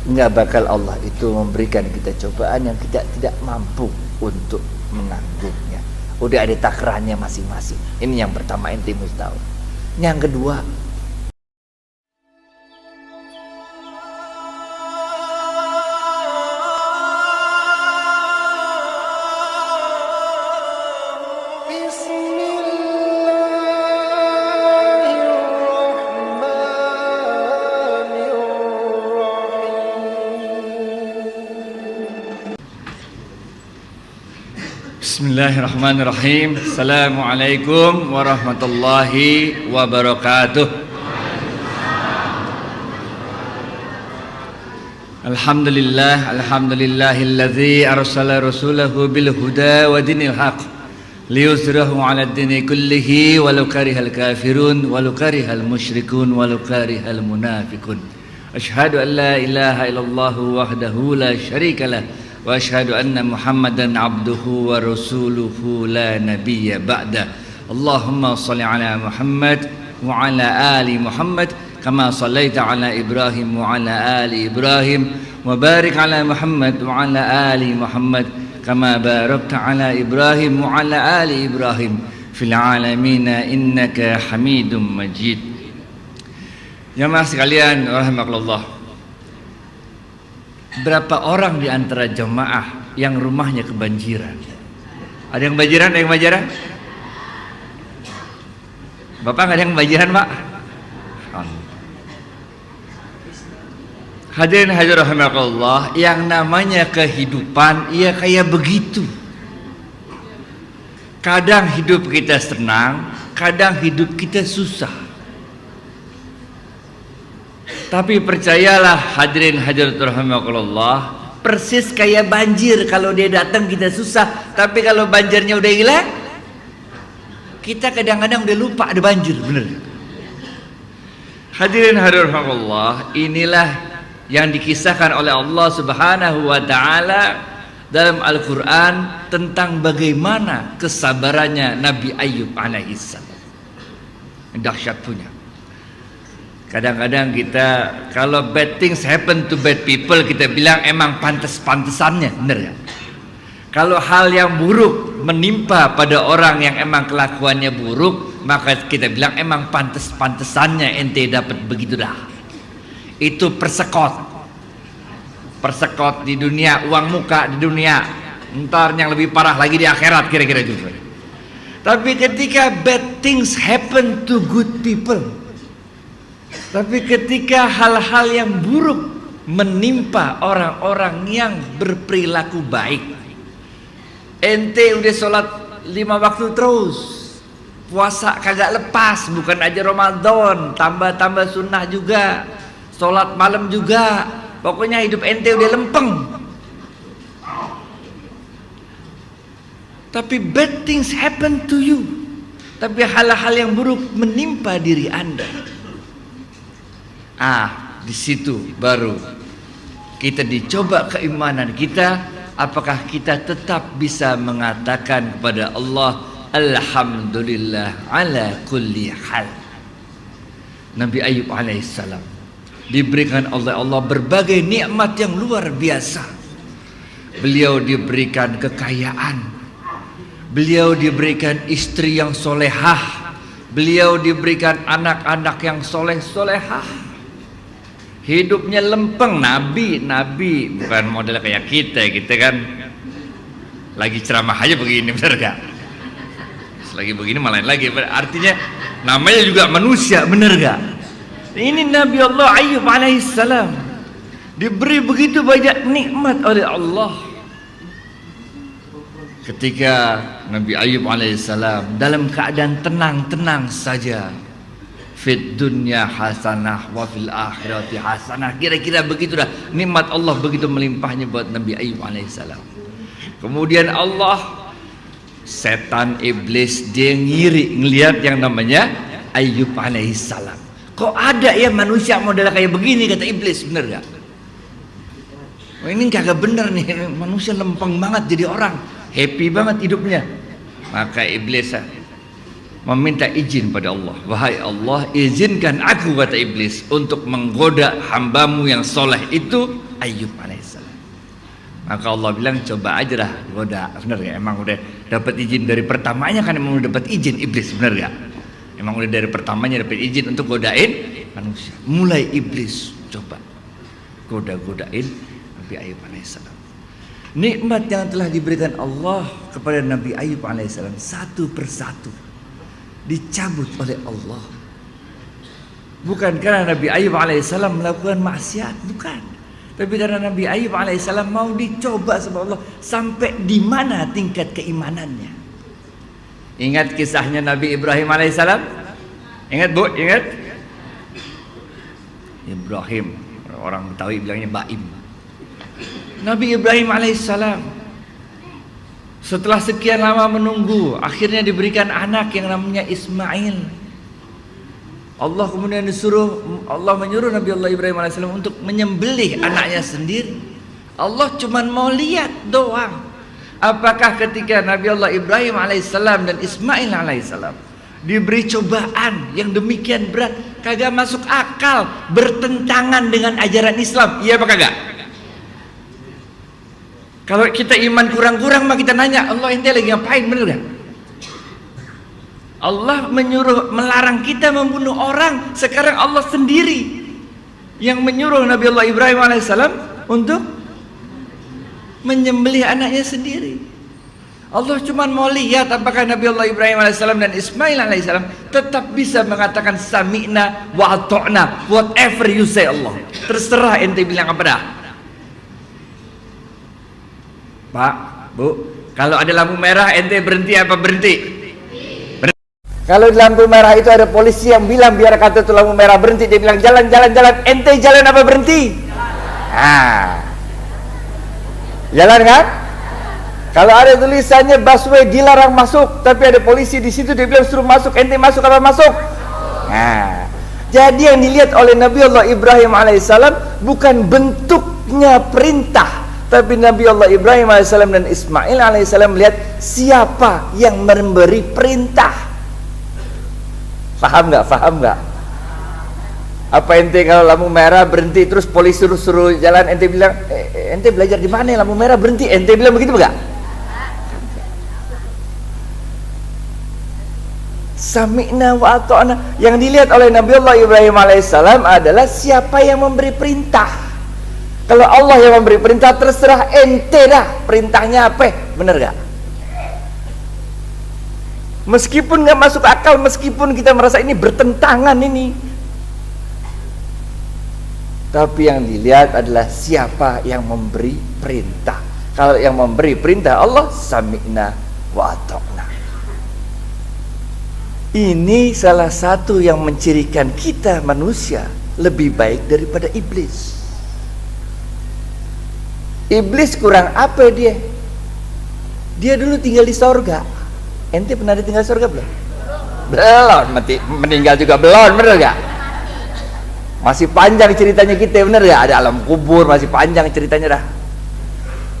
nggak bakal Allah itu memberikan kita cobaan yang kita tidak mampu untuk menanggungnya. Udah ada takarannya masing-masing. Ini yang pertama, ente mesti tahu. Yang kedua, Bismillahirrahmanirrahim. Assalamualaikum warahmatullahi wabarakatuh. Alhamdulillahilladzi arsala rasulahu bil huda wa dinil haq liyuzhirahu 'ala ad-dini kullihi walau karihal kafirun walau karihal musyrikun walau karihal munafiqun. Asyhadu an la ilaha illallah wahdahu la syarikalah wa asyhadu anna Muhammadan abduhu wa rasuluhu la nabiyya ba'da. Allahumma shalli ala Muhammad wa ala ali Muhammad kama shallaita ala Ibrahim wa ala ali Ibrahim wa barik ala Muhammad wa ala ali Muhammad kama barakta ala Ibrahim wa ala ali Ibrahim fil alamin innaka Hamidum Majid. Jamaah sekalian rahimakumullah, berapa orang di antara jemaah yang rumahnya kebanjiran? Ada yang banjiran? Ada yang banjiran? Bapak nggak ada yang banjiran, Pak? Hadirin hadirat rahimakumullah, yang namanya kehidupan ya kayak begitu. Kadang hidup kita senang, kadang hidup kita susah. Tapi percayalah hadirin hadirat rahimakumullah, persis kayak banjir. Kalau dia datang kita susah, tapi kalau banjirnya udah hilang, kita kadang-kadang udah lupa ada banjir, bener. Hadirin hadirat rahimakumullah, inilah yang dikisahkan oleh Allah Subhanahu wa taala dalam Al-Qur'an tentang bagaimana kesabarannya Nabi Ayyub alaihissalam. Dahsyat punya. Kadang-kadang kita kalau bad things happen to bad people, kita bilang emang pantes-pantesannya, bener ya? Kalau hal yang buruk menimpa pada orang yang emang kelakuannya buruk, maka kita bilang emang pantes-pantesannya ente dapat begitu dah. Itu persekot di dunia, uang muka di dunia, ntar yang lebih parah lagi di akhirat, kira-kira juga. Tapi ketika bad things happen to good people, tapi ketika hal-hal yang buruk menimpa orang-orang yang berperilaku baik, ente udah sholat 5 waktu terus, puasa kagak lepas, bukan aja Ramadan, tambah-tambah sunnah juga, sholat malam juga, pokoknya hidup ente udah lempeng. Tapi bad things happen to you, tapi hal-hal yang buruk menimpa diri anda. Di situ baru kita dicoba keimanan kita, apakah kita tetap bisa mengatakan kepada Allah alhamdulillah ala kulli hal. Nabi Ayyub alaihissalam diberikan oleh Allah berbagai nikmat yang luar biasa. Beliau diberikan kekayaan, beliau diberikan istri yang solehah, beliau diberikan anak-anak yang soleh-solehah. Hidupnya lempeng, nabi bukan model kayak kita kan lagi ceramah aja begini, bener gak? Lagi begini malah lagi, artinya namanya juga manusia, bener gak? Ini Nabi Allah Ayyub alaihissalam diberi begitu banyak nikmat oleh Allah. Ketika Nabi Ayyub alaihissalam dalam keadaan tenang-tenang saja, fit dunya hasanah wa fil akhirati hasanah, kira-kira begitu dah. Nikmat Allah begitu melimpahnya buat Nabi Ayyub alaihissalam. Kemudian Allah, setan iblis dia ngiri ngelihat yang namanya Ayyub alaihissalam. Kok ada ya manusia model kayak begini, kata iblis, bener gak? Oh, ini kagak bener nih, manusia lempeng banget jadi orang, happy banget hidupnya. Maka iblis meminta izin pada Allah. Wahai Allah, izinkan aku, kata iblis, untuk menggoda hambamu yang soleh itu Ayyub alaihissalam. Maka Allah bilang coba aja dah goda. Benar gak? Emang udah dapat izin dari pertamanya kan, emang udah dapat izin iblis, benar gak? Emang udah dari pertamanya dapat izin untuk godain manusia. Mulai iblis coba godain Nabi Ayub alaihissalam. Nikmat yang telah diberikan Allah kepada Nabi Ayub alaihissalam satu persatu dicabut oleh Allah. Bukan karena Nabi Ayub alaihissalam melakukan maksiat, bukan. Tapi karena Nabi Ayub alaihissalam mau dicoba sama Allah sampai di mana tingkat keimanannya. Ingat kisahnya Nabi Ibrahim alaihissalam? Ingat Bu? Ingat? Ibrahim, orang Betawi bilangnya Baim. Nabi Ibrahim alaihissalam setelah sekian lama menunggu, akhirnya diberikan anak yang namanya Ismail. Allah kemudian menyuruh Nabi Allah Ibrahim alaihissalam untuk menyembelih anaknya sendiri. Allah cuma mau lihat doang. Apakah ketika Nabi Allah Ibrahim alaihissalam dan Ismail alaihissalam diberi cobaan yang demikian berat, kagak masuk akal, bertentangan dengan ajaran Islam, iya apa kagak? Kalau kita iman kurang-kurang mah kita nanya, Allah ente lagi ngapain, bener gak? Allah melarang kita membunuh orang. Sekarang Allah sendiri yang menyuruh Nabi Allah Ibrahim alaihissalam untuk menyembelih anaknya sendiri. Allah cuma mau lihat apakah Nabi Allah Ibrahim alaihissalam dan Ismail alaihissalam tetap bisa mengatakan sami'na wa ata'na, whatever you say Allah, terserah ente bilang apa dah. Pak, Bu, kalau ada lampu merah ente berhenti apa berhenti? Kalau di lampu merah itu ada polisi yang bilang biar kata itu lampu merah berhenti, dia bilang jalan, ente jalan apa berhenti? Jalan kan? Kalau ada tulisannya busway dilarang masuk, tapi ada polisi di situ dia bilang suruh masuk, ente masuk apa masuk? Jadi yang dilihat oleh Nabi Allah Ibrahim alaihissalam bukan bentuknya perintah, tapi Nabi Allah Ibrahim alaihissalam dan Ismail alaihissalam melihat siapa yang memberi perintah. Paham nggak? Apa ente kalau lampu merah berhenti terus polisi suruh jalan, ente bilang ente belajar di mana lampu merah berhenti, ente bilang begitu enggak? Sami'na wa ata'na. Yang dilihat oleh Nabi Allah Ibrahim alaihissalam adalah siapa yang memberi perintah. Kalau Allah yang memberi perintah, terserah ente dah perintahnya apa, bener gak? Meskipun gak masuk akal, meskipun kita merasa ini bertentangan ini, tapi yang dilihat adalah siapa yang memberi perintah. Kalau yang memberi perintah Allah, sami'na wa ata'na. Ini salah satu yang mencirikan kita manusia lebih baik daripada iblis. Iblis kurang apa dia? Dia dulu tinggal di sorga. Ente pernah tinggal di sorga belum? Belum, meninggal juga belum, bener gak? Masih panjang ceritanya kita, bener gak? Ada alam kubur, masih panjang ceritanya dah.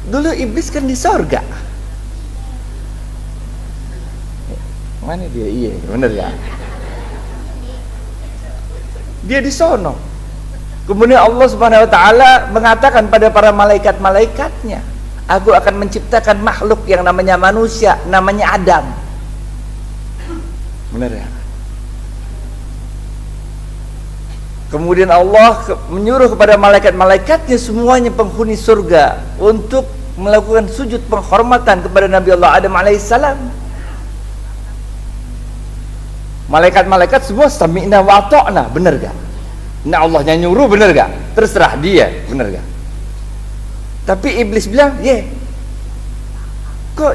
Dulu iblis kan di sorga. Mana dia? Iya, bener gak? Dia di sono. Kemudian Allah Subhanahu wa taala mengatakan pada para malaikat-malaikatnya, aku akan menciptakan makhluk yang namanya manusia, namanya Adam. Benar ya? Kemudian Allah menyuruh kepada malaikat-malaikatnya semuanya penghuni surga untuk melakukan sujud penghormatan kepada Nabi Allah Adam alaihissalam. Malaikat-malaikat semua sami'na wa ata'na, benar gak? Nah Allahnya nyuruh, benar gak? Terserah dia, benar gak? Tapi iblis bilang, kok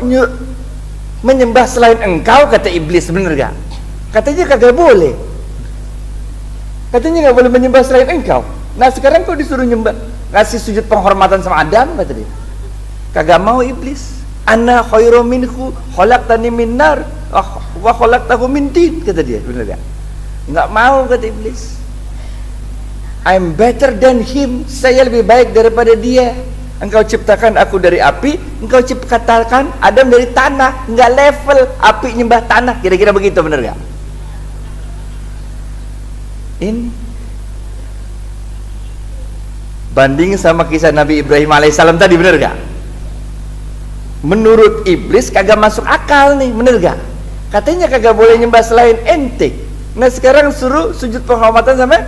menyembah selain engkau, kata iblis, benar gak? Katanya kagak boleh. Katanya gak boleh menyembah selain engkau. Nah sekarang kok disuruh nyembah, ngasih sujud penghormatan sama Adam, kata dia. Kagak mau iblis. Ana khairum minhu khalaqtani min nar wa khalaqtahu min tin, kata dia, benar gak? Enggak mau, kata iblis. I'm better than him, saya lebih baik daripada dia. Engkau ciptakan aku dari api, engkau ciptakan Adam dari tanah, enggak level, api nyembah tanah, kira-kira begitu, benar gak? Ini Banding sama kisah Nabi Ibrahim alaihissalam tadi, bener gak? Menurut iblis kagak masuk akal nih, bener gak? Katanya kagak boleh nyembah selain ente. Nah sekarang suruh sujud penghormatan sama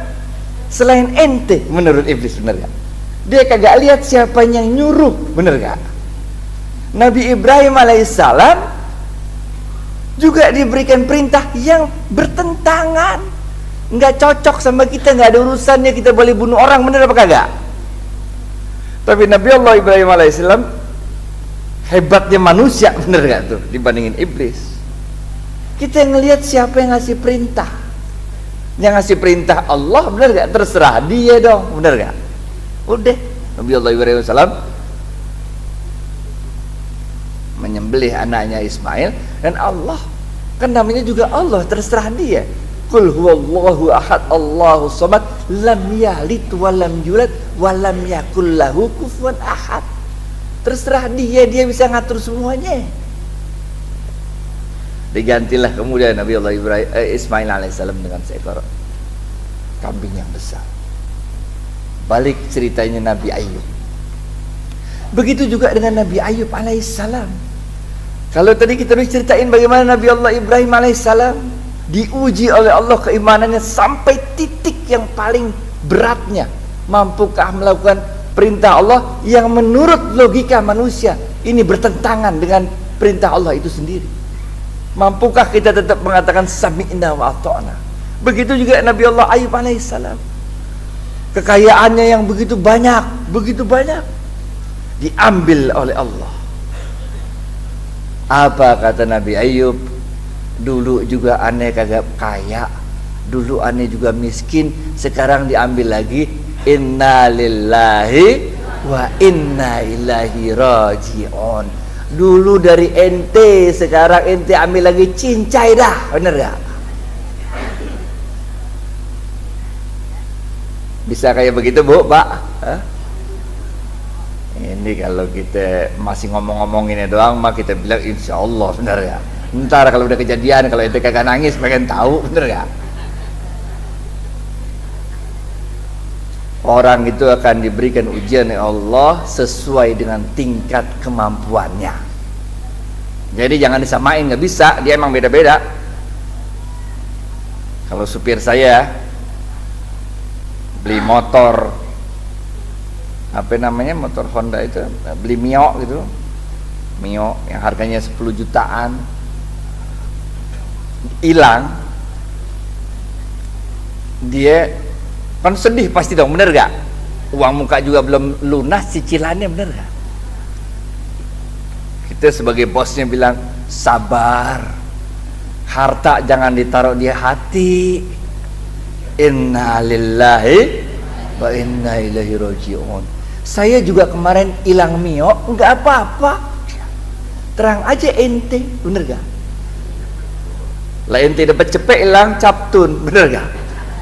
selain ente, menurut iblis, bener gak? Dia kagak lihat siapa yang nyuruh, bener gak? Nabi Ibrahim alaihissalam juga diberikan perintah yang bertentangan, nggak cocok sama kita, nggak ada urusannya kita boleh bunuh orang, bener apa kagak? Tapi Nabi Allah Ibrahim alaihissalam hebatnya manusia, bener gak tuh dibandingin iblis? Kita ngelihat siapa yang ngasih perintah. Yang ngasih perintah Allah, bener gak? Terserah dia dong, bener gak? Udah, Nabi Allah Ibrahim alaihissalam menyembelih anaknya Ismail, dan Allah kan namanya juga Allah, terserah dia. Qul huwallahu ahad Allahu samad lam yalid wa lam yulad wa lam yakul lahu kufuwan ahad. Terserah dia bisa ngatur semuanya. Digantilah kemudian Nabi Allah Ibrahim Ismail alaihissalam dengan seekor kambing yang besar. Balik ceritanya Nabi Ayub. Begitu juga dengan Nabi Ayub alaihissalam. Kalau tadi kita harus ceritain bagaimana Nabi Allah Ibrahim alaihissalam diuji oleh Allah keimanannya sampai titik yang paling beratnya. Mampukah melakukan perintah Allah yang menurut logika manusia ini bertentangan dengan perintah Allah itu sendiri? Mampukah kita tetap mengatakan sami'na wa ata'na? Begitu juga Nabi Allah Ayub alaihissalam. Kekayaannya yang begitu banyak diambil oleh Allah. Apa kata Nabi Ayub? Dulu juga aneh kagak kaya, dulu aneh juga miskin, sekarang diambil lagi. Inna lillahi wa inna ilaihi raji'un. Dulu dari ente, sekarang ente ambil lagi, cincai dah, bener gak? Bisa kayak begitu Bu, Pak? Hah? Ini kalau kita masih ngomong-ngomonginnya doang mah kita bilang insya Allah, bener ya. Ntar kalau udah kejadian, kalau ente kagak nangis pengen tahu, bener gak? Orang itu akan diberikan ujian oleh Allah sesuai dengan tingkat kemampuannya. Jadi jangan disamain, nggak bisa, dia emang beda-beda. Kalau supir saya beli motor, apa namanya, motor Honda itu, beli Mio gitu, Mio yang harganya 10 jutaan, hilang, dia kan sedih pasti dong, bener gak? Uang muka juga belum lunas, cicilannya, bener gak? Kita sebagai bosnya bilang sabar, harta jangan ditaruh di hati. Inna lillahi wa inna ilaihi raji'un. Saya juga kemarin hilang Mio, enggak apa-apa, terang aja ente, bener gak? Lah ente dapat cepet hilang captun, bener gak?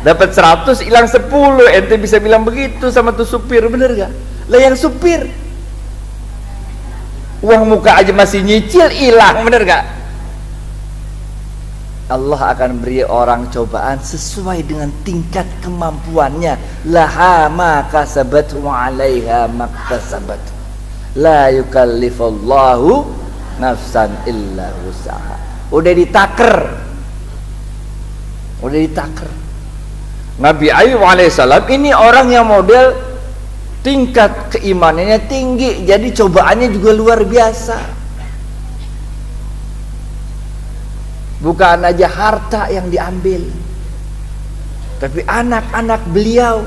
Dapat 100 hilang 10, ente bisa bilang begitu sama tuh supir, bener gak? Lah yang supir uang muka aja masih nyicil, hilang, bener gak? Allah akan beri orang cobaan sesuai dengan tingkat kemampuannya. Laha ma kasabat wa 'alaiha maktasabat. La yukallifullahu nafsan illa wus'aha. Udah ditaker. Nabi Ayub alaihissalam ini orang yang model tingkat keimanannya tinggi, jadi cobaannya juga luar biasa. Bukan aja harta yang diambil, tapi anak-anak beliau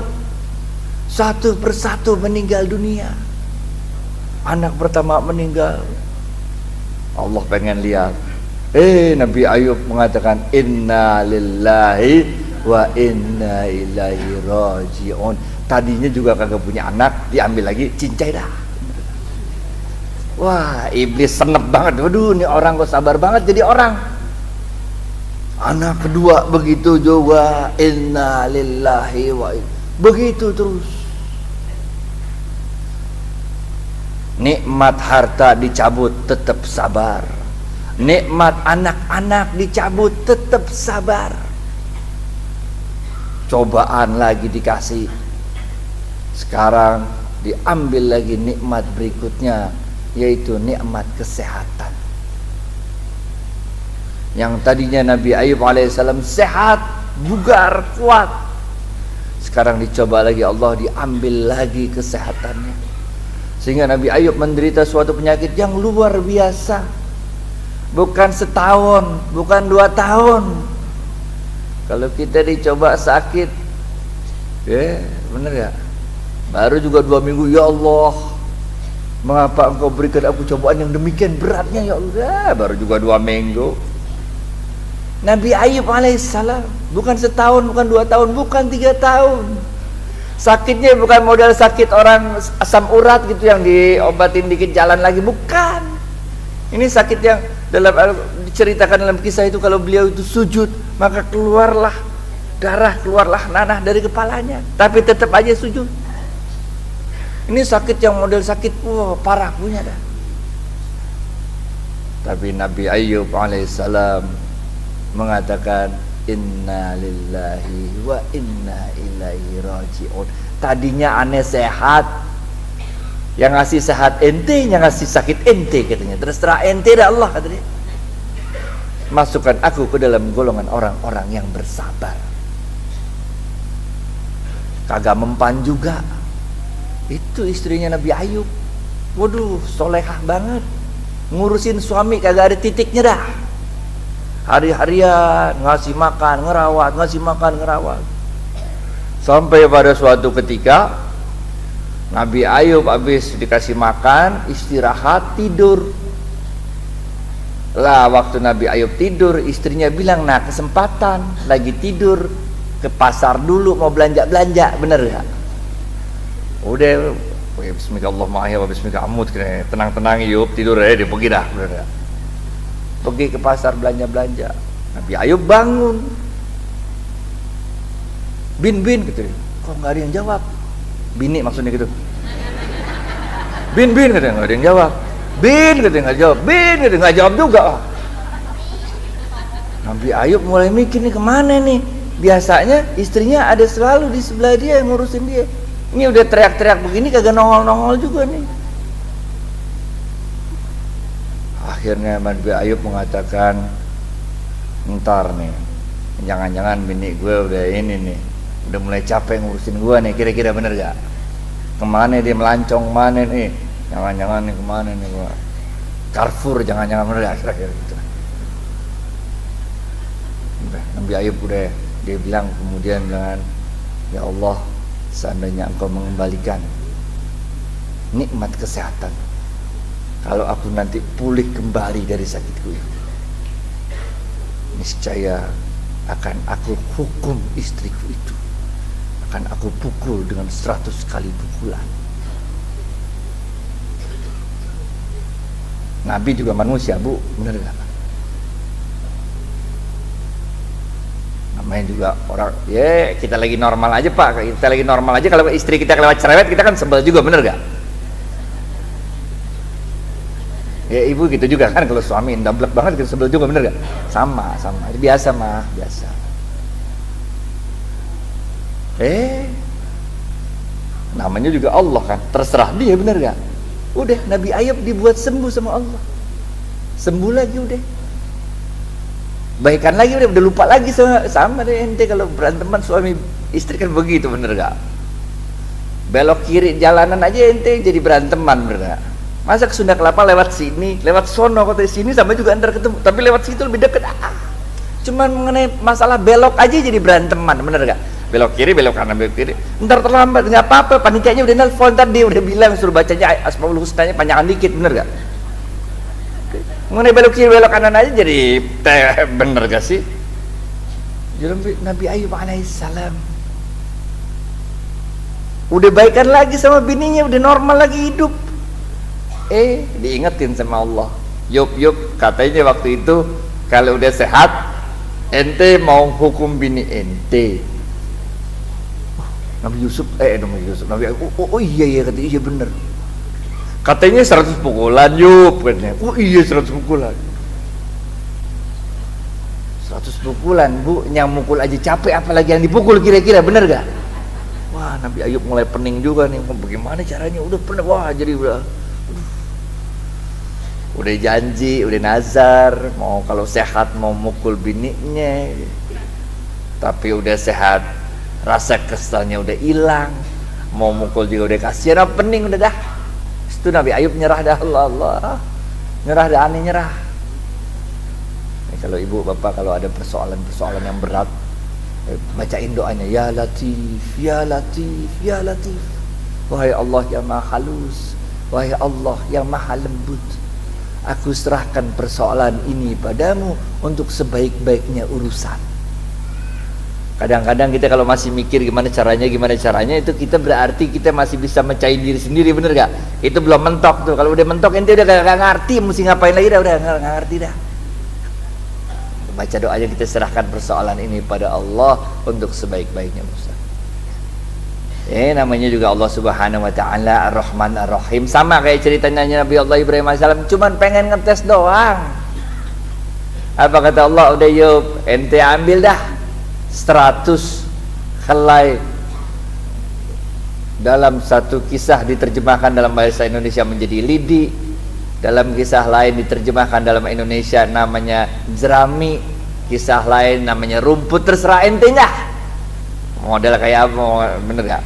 satu persatu meninggal dunia. Anak pertama meninggal, Allah pengen lihat. Nabi Ayub mengatakan inna lillahi wa inna ilaihi raji'un. Tadinya juga kagak punya anak, diambil lagi, cincai dah. Wah, iblis senep banget. Waduh, ini orang kok sabar banget jadi orang. Anak kedua begitu juga, inna lillahi wa inna, begitu terus. Nikmat harta dicabut tetap sabar, nikmat anak-anak dicabut tetap sabar. Cobaan lagi dikasih, Sekarang diambil lagi nikmat berikutnya, yaitu nikmat kesehatan. Yang tadinya Nabi Ayub alaihissalam sehat, bugar, kuat, sekarang dicoba lagi Allah, diambil lagi kesehatannya. Sehingga Nabi Ayub menderita suatu penyakit yang luar biasa. Bukan setahun, bukan 2 tahun. Kalau kita dicoba sakit, bener ya, baru juga 2 minggu, ya Allah, mengapa engkau berikan aku cobaan yang demikian beratnya ya Allah. Baru juga 2 minggu. Nabi Ayub alaihissalam bukan setahun, bukan 2 tahun, bukan 3 tahun. Sakitnya bukan model sakit orang asam urat gitu yang diobatin dikit jalan lagi, bukan. Ini sakit yang diceritakan dalam kisah itu, kalau beliau itu sujud maka keluarlah darah, keluarlah nanah dari kepalanya, tapi tetap aja sujud. Ini sakit yang model sakit parah punya dah. Tapi Nabi Ayub alaihissalam mengatakan inna lillahi wa inna ilaihi raji'un. Tadinya aneh sehat, yang ngasih sehat ente, yang ngasih sakit ente katanya. Terus terang ente dah Allah katanya. Masukkan aku ke dalam golongan orang-orang yang bersabar. Kagak mempan juga. Itu istrinya Nabi Ayub. Waduh, solehah banget. Ngurusin suami kagak ada titiknya dah. Hari-harian ngasih makan, ngerawat, ngasih makan, ngerawat. Sampai pada suatu ketika Nabi Ayub habis dikasih makan, istirahat, tidur. Lah waktu Nabi Ayub tidur, istrinya bilang, nah kesempatan lagi tidur, ke pasar dulu mau belanja-belanja, bener gak? Udah, bismillahirrahmanirrahim, bismillahirrahmanirrahim, tenang-tenang Ayub, tidur aja, dia pergi dah, bener gak? Pergi ke pasar belanja-belanja. Nabi Ayub bangun. Bin gitu. Kok nggak ada yang jawab? Bini maksudnya gitu. Bin katanya nggak ada yang jawab. Bin katanya nggak jawab. Bin katanya nggak jawab juga. Nabi Ayub mulai mikir nih kemana nih. Biasanya istrinya ada selalu di sebelah dia yang ngurusin dia. Ini udah teriak-teriak begini kagak nongol-nongol juga nih. Akhirnya Nabi Ayub mengatakan, ntar nih, jangan-jangan bini gue udah ini nih, udah mulai capek ngurusin gue nih, kira-kira bener gak? Kemana dia melancong, mana nih? Jangan-jangan nih kemana nih gue? Carrefour, jangan-jangan bener gak? Kira-kira gitu. Nabi Ayub udah, dia bilang kemudian dengan, ya Allah, seandainya engkau mengembalikan nikmat kesehatan, kalau aku nanti pulih kembali dari sakitku itu, niscaya akan aku hukum istriku itu, akan aku pukul dengan 100 kali pukulan. Nabi juga manusia, Bu, bener gak? Namanya juga orang, ya kita lagi normal aja Pak, kita lagi normal aja, kalau istri kita kelewat cerewet kita kan sebel juga, bener gak? Ya ibu gitu juga kan, kalau suami ndablek banget kita sebel juga, bener gak? Sama biasa mah, biasa. Namanya juga Allah kan, terserah dia, bener gak? Udah Nabi Ayub dibuat sembuh sama Allah, sembuh lagi, udah baikan lagi, udah lupa lagi sama deh ente kalau beranteman suami istri kan begitu, bener gak? Belok kiri jalanan aja ente jadi beranteman, bener gak? Masa ke Sunda Kelapa lewat sini, lewat sono, kota sini sama juga antar ketemu, tapi lewat situ lebih deket. Cuman mengenai masalah belok aja jadi beranteman, bener gak? Belok kiri, belok kanan, belok kiri, ntar terlambat, nggak apa-apa, panikanya udah nelfon, ntar dia udah bilang suruh bacanya Asmaul Husnanya panjangan dikit, bener gak? Mengenai belok kiri, belok kanan aja jadi bener gak sih? Nabi Ayub alaihissalam udah baikan lagi sama bininya, udah normal lagi hidup. Diingetin sama Allah, Yub katanya waktu itu kalau udah sehat ente mau hukum bini ente. Nabi Yusuf Nabi Ayub, iya katanya, iya bener katanya 100 pukulan Yub katanya. Iya 100 pukulan 100 pukulan Bu, yang mukul aja capek apalagi yang dipukul, kira-kira bener gak? Wah, Nabi Ayub mulai pening juga nih. Bagaimana caranya? Udah pernah, wah jadi udah janji, udah nazar, mau kalau sehat mau mukul bininya, tapi udah sehat, rasa keselnya udah hilang, mau mukul juga udah kasihan, pening udah dah. Itu Nabi Ayub nyerah dah, Allah, nyerah dah, aneh nyerah. Kalau ibu bapak kalau ada persoalan yang berat, bacain doanya, ya Latif, ya Latif, ya Latif. Wahai Allah yang maha halus, wahai Allah yang maha lembut, aku serahkan persoalan ini padamu untuk sebaik-baiknya urusan. Kadang-kadang kita kalau masih mikir gimana caranya itu kita berarti kita masih bisa mecahin diri sendiri, bener gak? Itu belum mentok tuh. Kalau udah mentok ente udah gak ngerti mesti ngapain lagi dah, udah gak ngerti dah. Baca doanya, kita serahkan persoalan ini pada Allah untuk sebaik-baiknya urusan. Namanya juga Allah Subhanahu wa taala Ar-Rahman Ar-Rahim. Sama kayak ceritanya Nabi Allah Ibrahim AS, cuman pengen ngetes doang. Apa kata Allah? Udah Yub, ente ambil dah 100 helai. Dalam satu kisah diterjemahkan dalam bahasa Indonesia menjadi lidi, dalam kisah lain diterjemahkan dalam Indonesia namanya jerami, kisah lain namanya rumput, terserah ente dah. Model kayak apa, bener gak?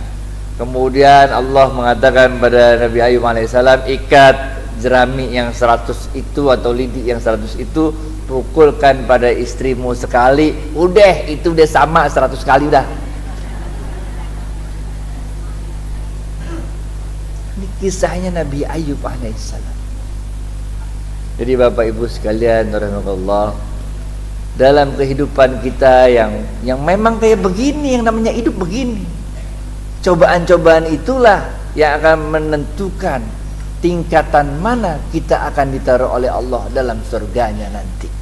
Kemudian Allah mengatakan pada Nabi Ayub alaihissalam, ikat jerami yang 100 itu atau lidi yang 100 itu, pukulkan pada istrimu sekali, udah itu udah sama 100 kali udah. Ini kisahnya Nabi Ayub alaihissalam. Jadi Bapak Ibu sekalian rahimakumullah, dalam kehidupan kita yang memang kayak begini, yang namanya hidup begini, cobaan-cobaan itulah yang akan menentukan tingkatan mana kita akan ditaruh oleh Allah dalam surganya nanti.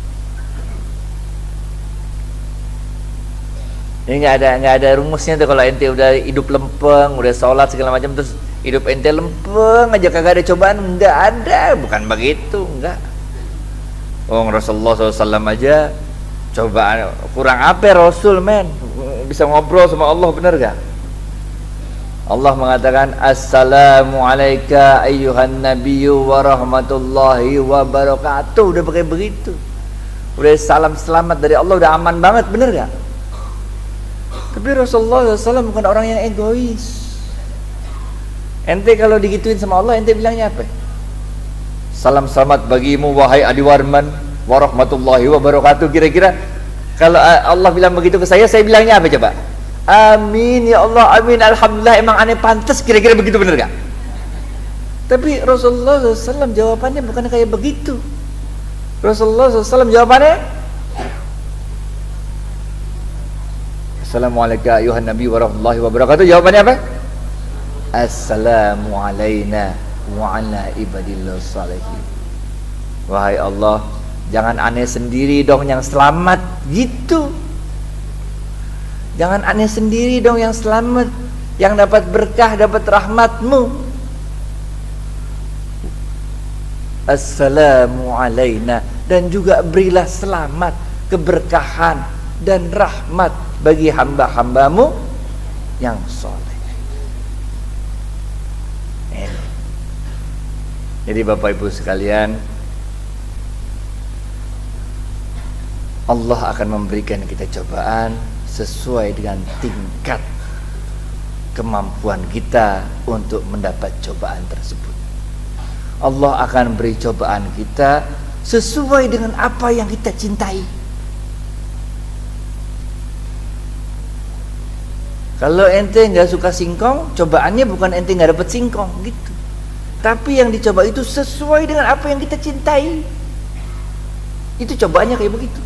Ini nggak ada rumusnya tuh. Kalau ente udah hidup lempeng, udah sholat segala macam, terus hidup ente lempeng aja kagak ada cobaan, nggak ada, bukan begitu, nggak. Rasulullah SAW aja cobaan kurang apa Rasul men bisa ngobrol sama Allah, bener gak? Allah mengatakan assalamu alayka ayyuhan nabiyyu wa rahmatullahi wa barakatuh, udah pakai begitu, udah salam selamat dari Allah, udah aman banget, bener gak? Tapi Rasulullah SAW bukan orang yang egois. Ente kalau digituin sama Allah, ente bilangnya apa? Salam selamat bagimu wahai Adi Warman warahmatullahi wabarakatuh. Kira-kira kalau Allah bilang begitu ke saya bilangnya apa coba? Amin ya Allah, amin, alhamdulillah, emang aneh pantas, kira-kira begitu, bener gak? Tapi Rasulullah SAW jawabannya bukan kayak begitu. Rasulullah SAW jawabannya assalamualaikum ayuhan nabi warahmatullahi wabarakatuh. Jawabannya apa? Assalamu alayna wa ala ibadillah salihin. Wahai Allah, jangan aneh sendiri dong yang selamat gitu. Jangan aneh sendiri dong yang selamat, yang dapat berkah, dapat rahmatmu. Assalamu alayna, dan juga berilah selamat, keberkahan dan rahmat bagi hamba-hambamu yang soleh. Jadi Bapak Ibu sekalian, Allah akan memberikan kita cobaan sesuai dengan tingkat kemampuan kita untuk mendapat cobaan tersebut. Allah akan beri cobaan kita sesuai dengan apa yang kita cintai. Kalau ente nggak suka singkong, cobaannya bukan ente nggak dapat singkong gitu, tapi yang dicoba itu sesuai dengan apa yang kita cintai. Itu cobaannya kayak begitu.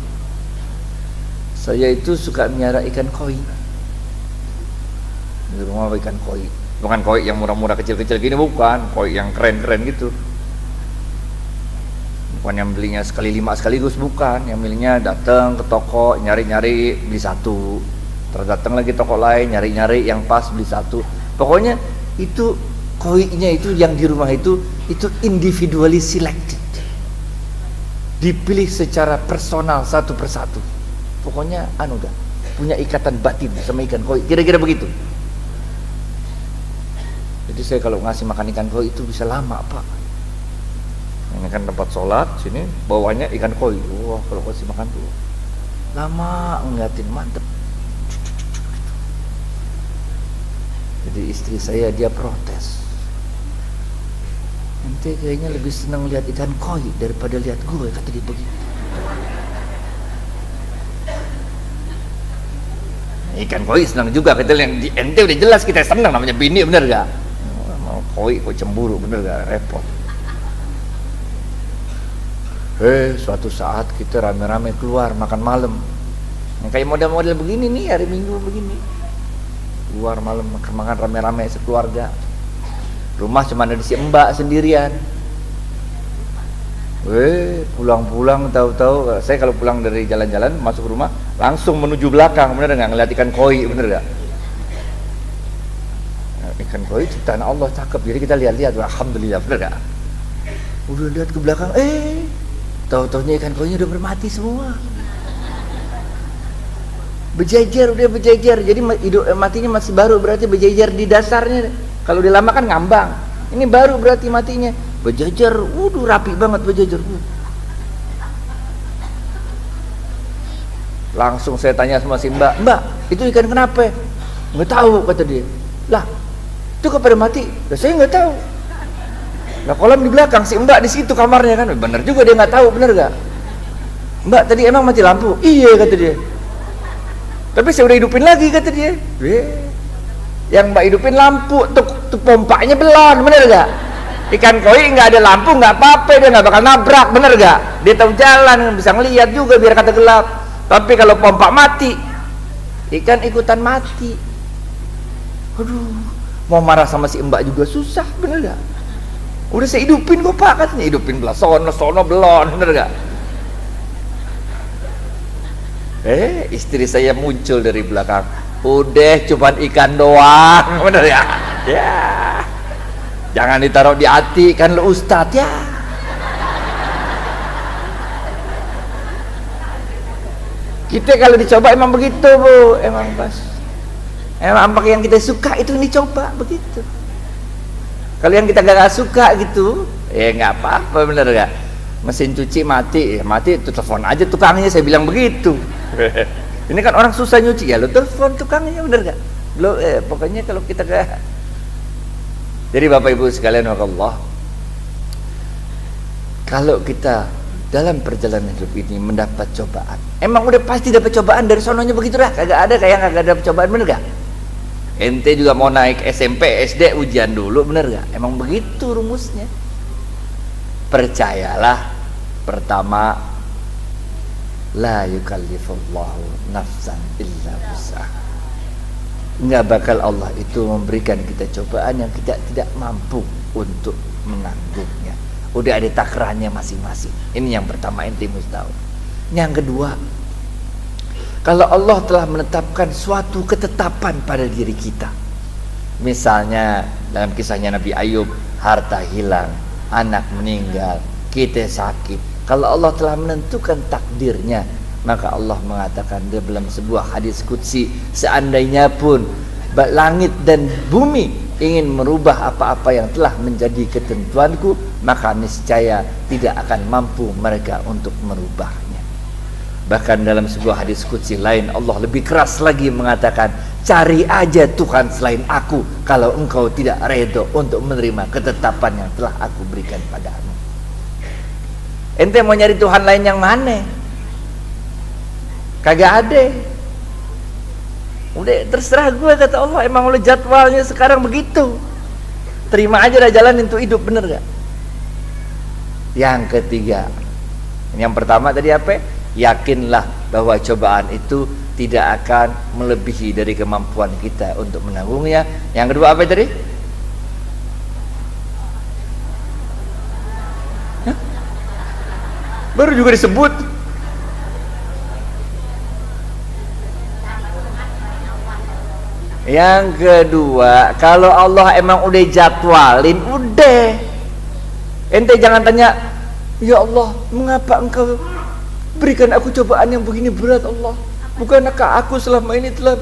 Saya itu suka miara ikan koi. Di rumah ikan koi, bukan koi yang murah-murah kecil-kecil gini, bukan, koi yang keren-keren gitu. Bukan yang belinya sekali 5 sekaligus, bukan. Yang belinya datang ke toko, nyari-nyari, beli satu, terus datang lagi toko lain, nyari-nyari yang pas, beli satu. Pokoknya itu koinya itu yang di rumah itu individually selected, dipilih secara personal satu persatu. Pokoknya dah punya ikatan batin sama ikan koi, kira-kira begitu. Jadi saya kalau ngasih makan ikan koi itu bisa lama, Pak. Ini kan tempat sholat, sini bawahnya ikan koi. Wah, kalau kasih makan tuh lama ngeliatin, mantep. Jadi istri saya dia protes, ente kayaknya lebih senang lihat ikan koi daripada lihat gue, kata dia begitu. Ikan koi senang juga, kata yang di ente udah jelas kita senang, namanya bini, bener gak? Mau koi kok cemburu, bener gak? Repot. Suatu saat kita rame-rame keluar makan malam, yang kayak model-model begini nih, hari Minggu begini, keluar malam makan rame-rame sekeluarga. Rumah cuma ada si Mbak sendirian. Pulang-pulang tahu-tahu saya kalau pulang dari jalan-jalan masuk rumah langsung menuju belakang, bener nggak, ngeliat ikan koi, bener nggak? Ikan koi ciptaan Allah, cakep, jadi kita lihat-lihat, alhamdulillah, bener nggak? Udah lihat ke belakang, tahu-taunya ikan koi udah bermati semua. Berjejer, udah berjejer. Jadi matinya masih baru, berarti berjejer di dasarnya. Kalau udah lama kan ngambang. Ini baru berarti matinya. Berjejer, rapi banget berjejer. Langsung saya tanya sama si Mbak, itu ikan kenapa? Nggak tahu, kata dia. Lah, itu kok pada mati? Lah, saya nggak tahu. Nah, kolam di belakang, si Mbak di situ kamarnya kan. Bener juga dia nggak tahu, bener gak? Mbak, tadi emang mati lampu? Iya, kata dia. Tapi saya udah hidupin lagi, kata dia. Yang Mbak hidupin lampu, tuh pompanya belon, bener gak? Ikan koi nggak ada lampu nggak apa-apa, dia nggak bakal nabrak, bener gak? Dia tahu jalan, bisa ngeliat juga biar kata gelap. Tapi kalau pompa mati, ikan ikutan mati. Aduh, mau marah sama si Mbak juga susah, bener gak? Udah saya hidupin kok, Pak, katanya. Hidupin belah sono belon, bener gak? Istri saya muncul dari belakang. Udah cuman ikan doang, bener ya? Ya, jangan ditaruh di hati, kan lu ustadz ya. Kita kalau dicoba emang begitu, Bu. Emang pas. Emang apa yang kita suka itu dicoba begitu. Kalau yang kita gak suka gitu, nggak apa-apa, bener gak? Mesin cuci mati, itu telepon aja tukangnya, saya bilang begitu. Ini kan orang susah nyuci, ya lo telepon tukangnya, bener gak? Lo pokoknya kalau kita gak. Jadi Bapak Ibu sekalian, Allah, kalau kita dalam perjalanan hidup ini mendapat cobaan, emang udah pasti dapat cobaan dari sononya begitu dah. Kagak ada kayak nggak ada cobaan, bener gak? Ente juga mau naik SMP, SD, ujian dulu, bener gak? Emang begitu rumusnya. Percayalah, pertama, la yukallifullahu nafsan illa wus'aha. Nggak bakal Allah itu memberikan kita cobaan yang kita tidak mampu untuk menanggungnya. Udah ada takarannya masing-masing. Ini yang pertama, ente mesti tahu. Yang kedua, kalau Allah telah menetapkan suatu ketetapan pada diri kita, misalnya dalam kisahnya Nabi Ayub, harta hilang, anak meninggal, kita sakit. Kalau Allah telah menentukan takdirnya, maka Allah mengatakan dalam sebuah hadis qudsi, seandainya pun langit dan bumi ingin merubah apa-apa yang telah menjadi ketentuanku, maka niscaya tidak akan mampu mereka untuk merubahnya. Bahkan dalam sebuah hadis qudsi lain, Allah lebih keras lagi mengatakan, cari aja Tuhan selain aku kalau engkau tidak redho untuk menerima ketetapan yang telah aku berikan padamu. Ente mau nyari Tuhan lain yang mana? Kagak ada. Udah terserah gue, kata Allah. Emang oleh jadwalnya sekarang begitu. Terima aja dah, jalanin tuh hidup, bener gak? Yang ketiga, yang pertama tadi apa? Yakinlah bahwa cobaan itu tidak akan melebihi dari kemampuan kita untuk menanggungnya. Yang kedua apa tadi? Hah? Baru juga disebut. Yang kedua, kalau Allah emang udah jadwalin, udah. Ente jangan tanya, ya Allah, mengapa engkau berikan aku cobaan yang begini berat, Allah? Bukankah aku selama ini telah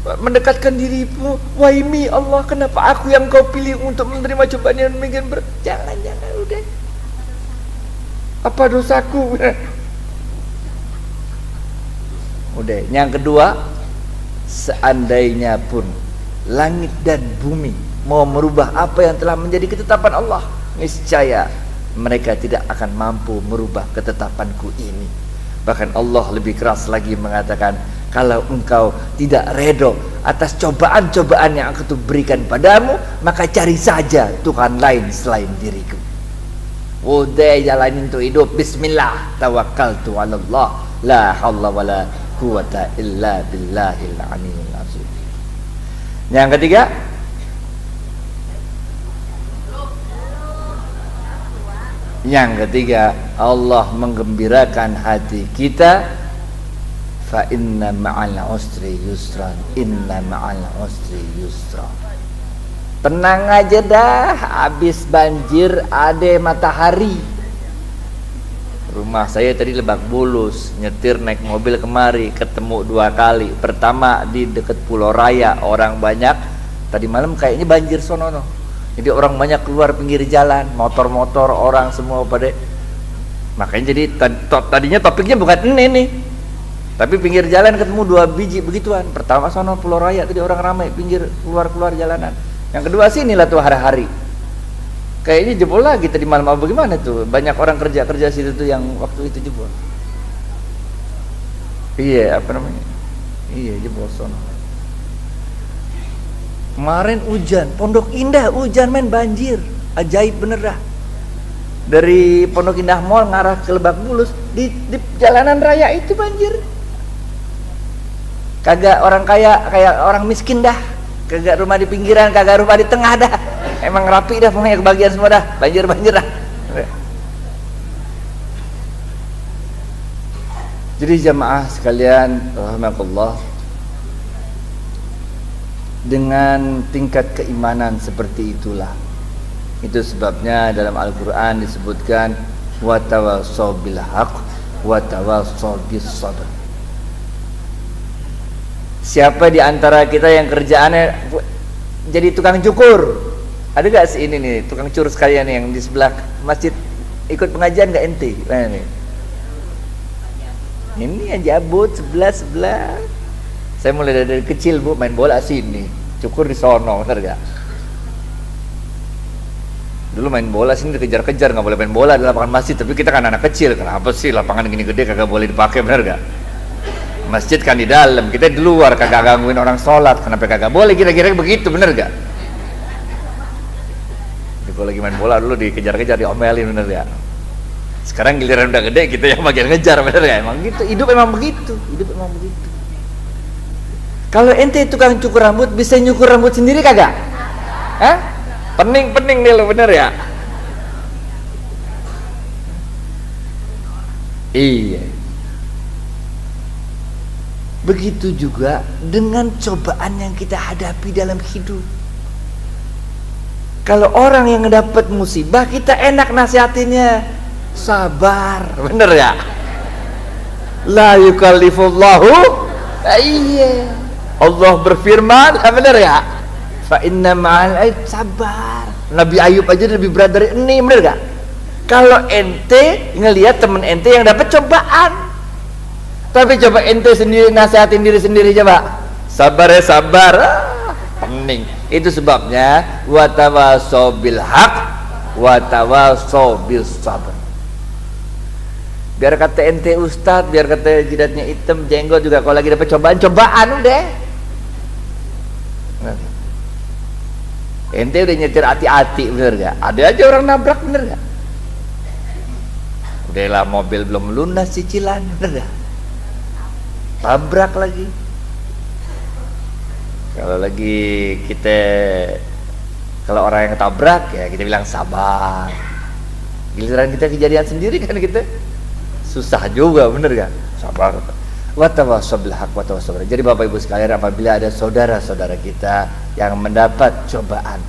mendekatkan dirimu. Wahimi Allah, kenapa aku yang kau pilih untuk menerima cobaan yang demikian berat? Jangan udah. Apa dosaku? Udah. Yang kedua, seandainya pun langit dan bumi mau merubah apa yang telah menjadi ketetapan Allah, niscaya mereka tidak akan mampu merubah ketetapanku ini. Bahkan Allah lebih keras lagi mengatakan, kalau engkau tidak redo atas cobaan-cobaan yang aku berikan padamu, maka cari saja Tuhan lain selain diriku. Udah, jalanin tuh hidup. Bismillah, tawakkaltu 'ala Allah, la haula wala quwata illa billahil aliyyil azim. Yang ketiga, Allah menggembirakan hati kita. Fa inna ma'al usri yusran, inna ma'al usri yusra. Tenang aja dah, habis banjir ada matahari. Rumah saya tadi Lebak Bulus, nyetir naik mobil kemari, ketemu 2 kali. Pertama di dekat Pulau Raya, orang banyak. Tadi malam kayaknya banjir sono. Jadi orang banyak keluar pinggir jalan, motor-motor, orang semua pada. Makanya jadi tadinya topiknya bukan ini nih. Tapi pinggir jalan ketemu 2 biji begituan. Pertama sono Pulau Raya, tadi orang ramai pinggir keluar-keluar jalanan. Yang kedua sini lah tuh hari-hari. Kayaknya jebol lagi tadi malam apa gimana tuh? Banyak orang kerja situ tuh yang waktu itu jebol. Iya, apa namanya? Iya, jebol sono. Kemarin hujan, Pondok Indah hujan men, banjir. Ajaib bener dah. Dari Pondok Indah Mall ngarah ke Lebak Bulus, di jalanan raya itu banjir. Kagak orang kaya, kayak orang miskin dah. Kagak rumah di pinggiran, kagak rumah di tengah dah. Emang rapi dah, pokoknya kebagian semua dah. Banjir dah. Jadi jamaah sekalian rahimakumullah, dengan tingkat keimanan seperti itulah, itu sebabnya dalam Al-Quran disebutkan wa tawassaw bil haqq wa tawassaw bis sabr. Siapa di antara kita yang kerjaannya jadi tukang cukur? Ada gak sih ini nih tukang cukur sekalian yang di sebelah masjid, ikut pengajian gak ente? Nah, ini yang jabut sebelah. Saya mulai dari kecil bu main bola sini, cukur di sono, bener gak? Dulu main bola sini dikejar-kejar, nggak boleh main bola di lapangan masjid. Tapi kita kan anak kecil, kenapa sih lapangan gini gede kagak boleh dipakai, bener gak? Masjid kan di dalam, kita di luar, kagak gangguin orang sholat, kenapa kagak boleh? Kira-kira begitu, bener gak? Jadi kalau lagi main bola dulu dikejar-kejar, diomelin, bener gak? Sekarang giliran udah gede, kita yang bagian ngejar, bener gak? Emang gitu, hidup emang begitu, Kalau ente tukang cukur rambut, bisa nyukur rambut sendiri kagak? Hah? Pening nih lo, bener ya? Iya. Begitu juga dengan cobaan yang kita hadapi dalam hidup. Kalau orang yang dapat musibah, kita enak nasihatinnya, sabar, bener ya? La yukallifullahu, iya. Allah berfirman, bener ya? Fa inna ma'al aib, sabar. Nabi Ayub aja lebih berat dari ini, bener gak? Kalau ente ngelihat temen ente yang dapat cobaan, tapi coba ente sendiri nasihatin diri sendiri, coba sabar ya, sabar, pening. Itu sebabnya wa tawassaw bil haqq wa tawassaw bis sabr. Biar kata ente ustad, biar kata jidatnya hitam, jenggot juga, kalau lagi dapat cobaan udah. Ente udah nyetir hati-hati, bener gak? Ada aja orang nabrak, bener gak? Udahlah mobil belum lunas cicilan, bener gak? Tabrak lagi. Kalau lagi kalau orang yang tabrak ya kita bilang sabar. Giliran kita kejadian sendiri kan kita susah juga, bener gak? Sabar. Wa tawassaw bil haqq wa tawassaw. Jadi Bapak Ibu sekalian, apabila ada saudara-saudara kita yang mendapat cobaan,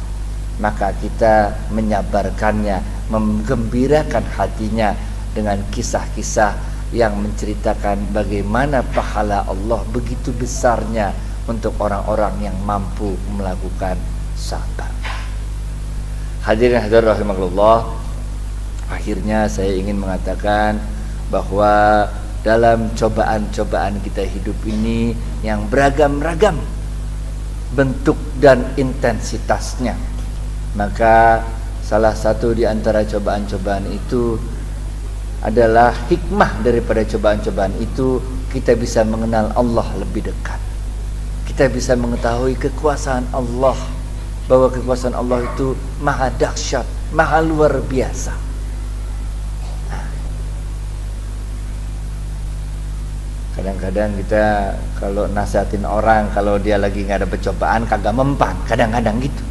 maka kita menyabarkannya, menggembirakan hatinya dengan kisah-kisah yang menceritakan bagaimana pahala Allah begitu besarnya untuk orang-orang yang mampu melakukan sabar. Hadirin hadirat rahimakumullah, akhirnya saya ingin mengatakan bahwa dalam cobaan-cobaan kita hidup ini yang beragam-ragam bentuk dan intensitasnya, maka salah satu di antara cobaan-cobaan itu adalah hikmah daripada cobaan-cobaan itu, kita bisa mengenal Allah lebih dekat. Kita bisa mengetahui kekuasaan Allah, bahwa kekuasaan Allah itu maha dahsyat, maha luar biasa. Kadang-kadang kita kalau nasihatin orang, kalau dia lagi nggak ada percobaan kagak mempan, kadang-kadang gitu.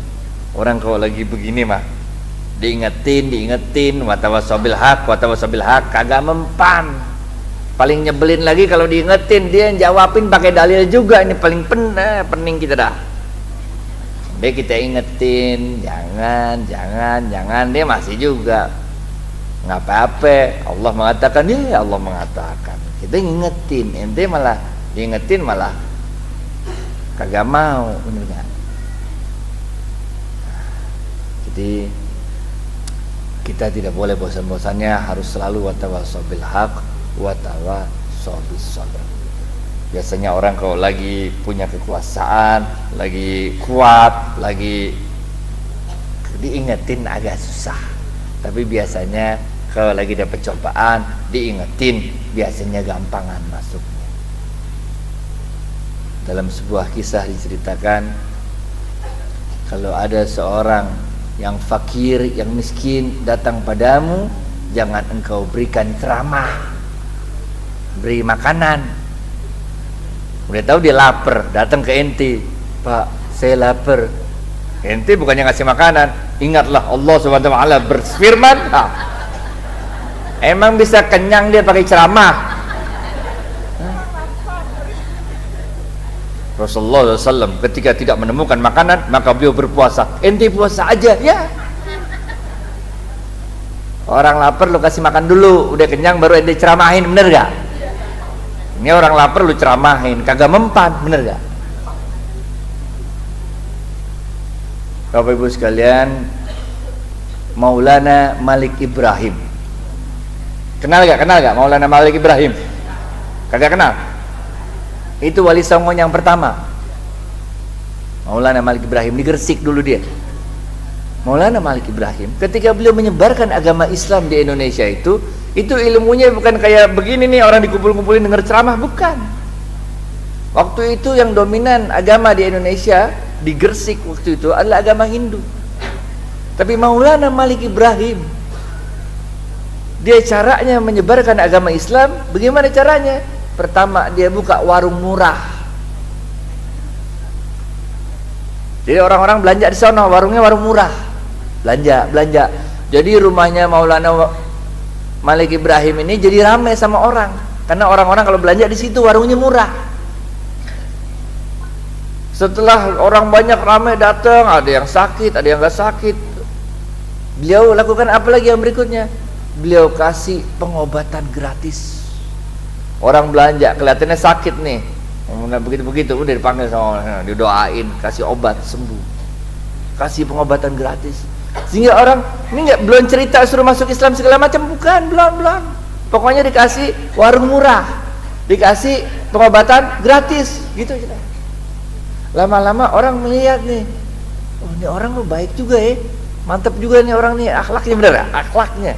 Orang kalau lagi begini mah diingetin, watawasabil haq, kagak mempan. Paling nyebelin lagi kalau diingetin, dia jawabin pakai dalil juga, ini paling pening kita dah. Sampai kita ingetin, jangan, dia masih juga nggak apa-apa. Allah mengatakan, Allah mengatakan. Kita ngingetin, ente malah diingetin malah kagak mau, bener gak? Jadi kita tidak boleh bosan-bosannya, harus selalu watawasabil haq, watawasabis sabr. Biasanya orang kalau lagi punya kekuasaan, lagi kuat, lagi diingetin agak susah. Tapi biasanya kalau lagi dapat cobaan, diingetin, biasanya gampangan masuknya. Dalam sebuah kisah diceritakan, kalau ada seorang yang fakir, yang miskin datang padamu, jangan engkau berikan ceramah, beri makanan. Udah tahu dia lapar, datang ke ente, Pak, saya lapar. Ente bukannya ngasih makanan, ingatlah Allah Subhanahu wa taala berfirman. Emang bisa kenyang dia pakai ceramah? Rasulullah SAW ketika tidak menemukan makanan, maka beliau berpuasa. Ente puasa aja, ya. Orang lapar lu kasih makan dulu, udah kenyang baru ente ceramahin, bener gak? Ini orang lapar lu ceramahin, kagak mempan, bener gak? Bapak Ibu sekalian, Maulana Malik Ibrahim, kenal gak Maulana Malik Ibrahim? Kagak kenal? Itu wali songo yang pertama. Maulana Malik Ibrahim di Gresik dulu dia. Maulana Malik Ibrahim ketika beliau menyebarkan agama Islam di Indonesia itu ilmunya bukan kayak begini nih, orang dikumpul-kumpulin denger ceramah, bukan. Waktu itu yang dominan agama di Indonesia, di Gresik waktu itu adalah agama Hindu. Tapi Maulana Malik Ibrahim, dia caranya menyebarkan agama Islam, bagaimana caranya? Pertama, dia buka warung murah. Jadi orang-orang belanja di sana, warungnya warung murah. Belanja. Jadi rumahnya Maulana Malik Ibrahim ini jadi ramai sama orang, karena orang-orang kalau belanja di situ warungnya murah. Setelah orang banyak ramai datang, ada yang sakit, ada yang nggak sakit. Beliau lakukan apa lagi yang berikutnya? Beliau kasih pengobatan gratis. Orang belanja kelihatannya sakit nih, begitu udah dipanggil sama orang, didoain, kasih obat sembuh, kasih pengobatan gratis. Sehingga orang ini belum cerita suruh masuk Islam segala macam, bukan, belum. Pokoknya dikasih warung murah, dikasih pengobatan gratis, gitu. Lama-lama orang melihat nih, oh ini orang baik juga ya, mantap juga nih orang nih, akhlaknya bener ya, akhlaknya.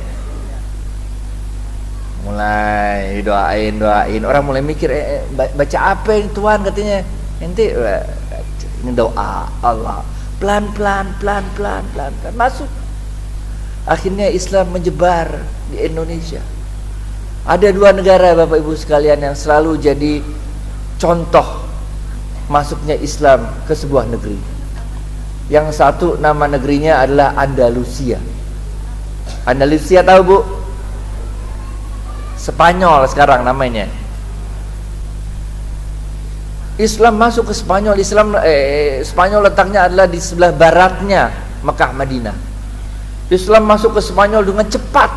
Mulai doain, orang mulai mikir, baca apa ini Tuhan, katanya. Ente ini doa Allah, pelan masuk. Akhirnya Islam menyebar di Indonesia. Ada 2 negara Bapak Ibu sekalian yang selalu jadi contoh masuknya Islam ke sebuah negeri. Yang satu nama negerinya adalah Andalusia. Andalusia tahu Bu? Spanyol sekarang namanya. Islam masuk ke Spanyol. Spanyol letaknya adalah di sebelah baratnya Mekah Madinah. Islam masuk ke Spanyol dengan cepat,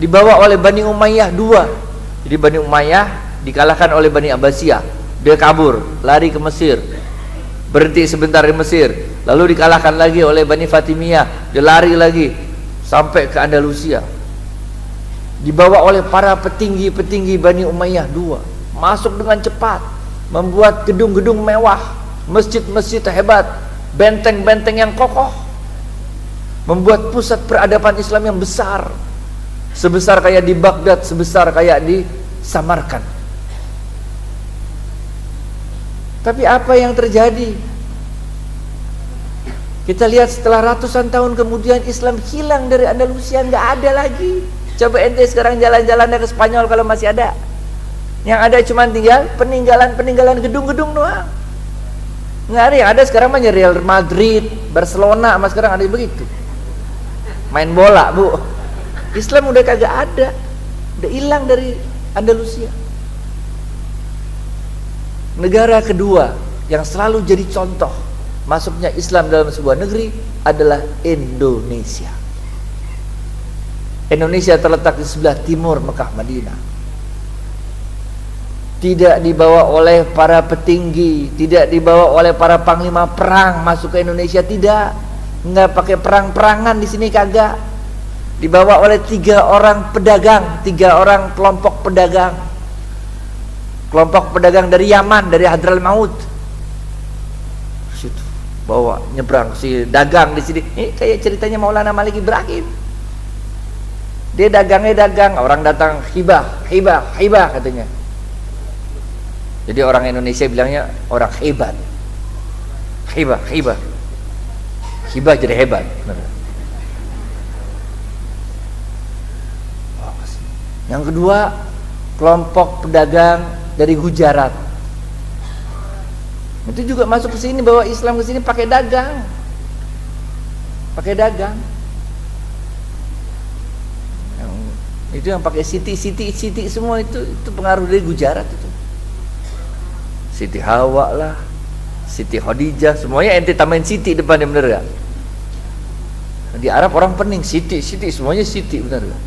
dibawa oleh Bani Umayyah 2. Jadi Bani Umayyah dikalahkan oleh Bani Abbasiyah. Dia kabur, lari ke Mesir. berhenti sebentar di Mesir, lalu dikalahkan lagi oleh Bani Fatimiyah, dia lari lagi sampai ke Andalusia, dibawa oleh para petinggi-petinggi Bani Umayyah II, masuk dengan cepat, membuat gedung-gedung mewah, masjid-masjid hebat, benteng-benteng yang kokoh, membuat pusat peradaban Islam yang besar, sebesar kayak di Baghdad, sebesar kayak di Samarkand. Tapi apa yang terjadi? Kita lihat setelah ratusan tahun kemudian Islam hilang dari Andalusia, nggak ada lagi. Coba ente sekarang jalan-jalan ke Spanyol kalau masih ada. Yang ada cuma tinggal peninggalan gedung-gedung doang. Nggak ada, yang ada sekarang mah Real Madrid, Barcelona, mas sekarang ada begitu. Main bola, Bu. Islam udah kagak ada, udah hilang dari Andalusia. Negara kedua yang selalu jadi contoh masuknya Islam dalam sebuah negeri adalah Indonesia. Indonesia terletak di sebelah timur Mekah Madinah. Tidak dibawa oleh para petinggi, tidak dibawa oleh para panglima perang masuk ke Indonesia, tidak. Nggak pakai perang-perangan di sini, kagak. Dibawa oleh 3 orang pedagang, 3 orang kelompok pedagang. Kelompok pedagang dari Yaman, dari Hadramaut. Situ bawa nyebrang si dagang di sini. Ini kayak ceritanya Maulana Malik Ibrahim. Dia dagangnya dagang, orang datang hibah katanya. Jadi orang Indonesia bilangnya orang hebat. Hibah jadi hebat. Yang kedua, kelompok pedagang dari Gujarat. Itu juga masuk ke sini, bawa Islam ke sini pakai dagang. Itu yang pakai Siti semua itu pengaruh dari Gujarat itu. Siti Hawa lah, Siti Khadijah, semuanya ente tambahin Siti depannya, bener gak? Di Arab orang pening Siti, semuanya Siti, bener gak?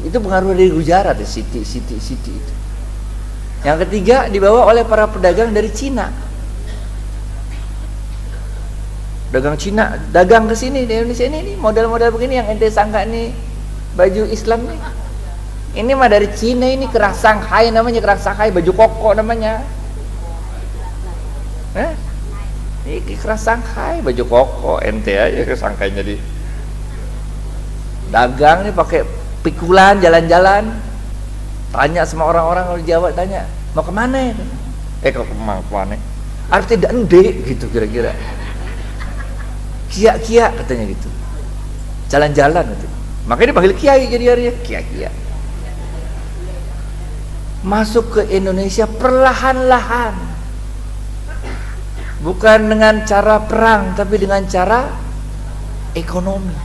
Itu pengaruh dari Gujarat ya, Siti itu. Yang ketiga dibawa oleh para pedagang dari Cina. Dagang Cina dagang ke sini di Indonesia ini model-model begini yang ente sangka ini baju Islam nih. Ini mah dari Cina, ini kerah Shanghai namanya, baju koko namanya. Ini kerah Shanghai, baju koko, ente aja ke Shanghai jadi. Dagang nih pakai pikulan jalan-jalan. Tanya sama orang-orang kalau di Jawa, tanya mau kemana? Kalau kemana? Artinya ende gitu kira-kira. Kia katanya gitu. Jalan-jalan gitu. Makanya dipanggil kiai jadi harinya kia. Masuk ke Indonesia perlahan-lahan. Bukan dengan cara perang, tapi dengan cara ekonomi,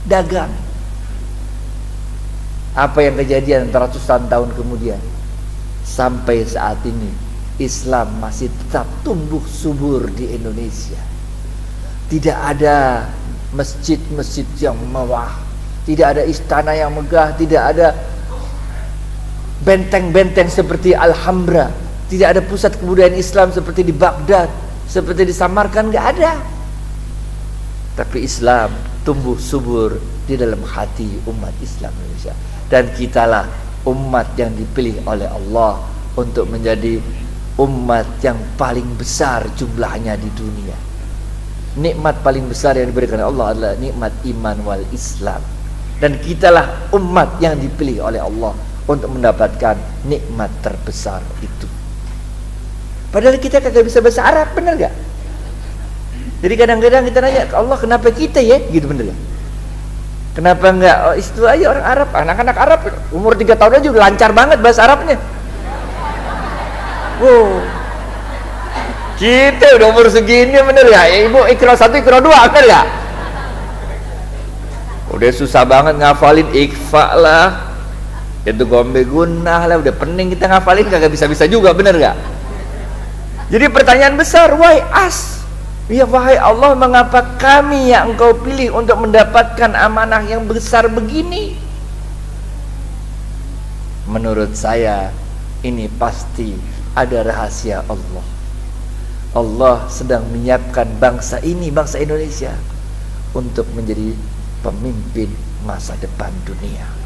dagang. Apa yang kejadian ratusan tahun kemudian? Sampai saat ini Islam masih tetap tumbuh subur di Indonesia. Tidak ada masjid-masjid yang mewah, tidak ada istana yang megah, tidak ada benteng-benteng seperti Alhambra, tidak ada pusat kebudayaan Islam seperti di Baghdad, seperti di Samarkand, nggak ada. Tapi Islam tumbuh subur di dalam hati umat Islam Indonesia. Dan kitalah umat yang dipilih oleh Allah untuk menjadi umat yang paling besar jumlahnya di dunia. Nikmat paling besar yang diberikan Allah adalah nikmat iman wal Islam. Dan kitalah umat yang dipilih oleh Allah untuk mendapatkan nikmat terbesar itu. Padahal kita kagak bisa bahasa Arab, bener gak? Jadi kadang-kadang kita nanya, Allah kenapa kita ya? Gitu, bener gak? Kenapa enggak? Oh, itu aja orang Arab, anak-anak Arab umur 3 tahun aja udah lancar banget bahasa Arabnya. Wow. Kita udah umur segini, bener gak? Ya, ibu Iqra 1, Iqra 2, bener gak? Udah susah banget ngafalin ikfa lah, itu gombe gunah lah, udah pening kita ngafalin, kagak bisa-bisa juga, bener gak? Jadi pertanyaan besar, why us? Ya wahai Allah, mengapa kami yang engkau pilih untuk mendapatkan amanah yang besar begini? Menurut saya ini pasti ada rahasia Allah. Allah sedang menyiapkan bangsa ini, bangsa Indonesia, untuk menjadi pemimpin masa depan dunia.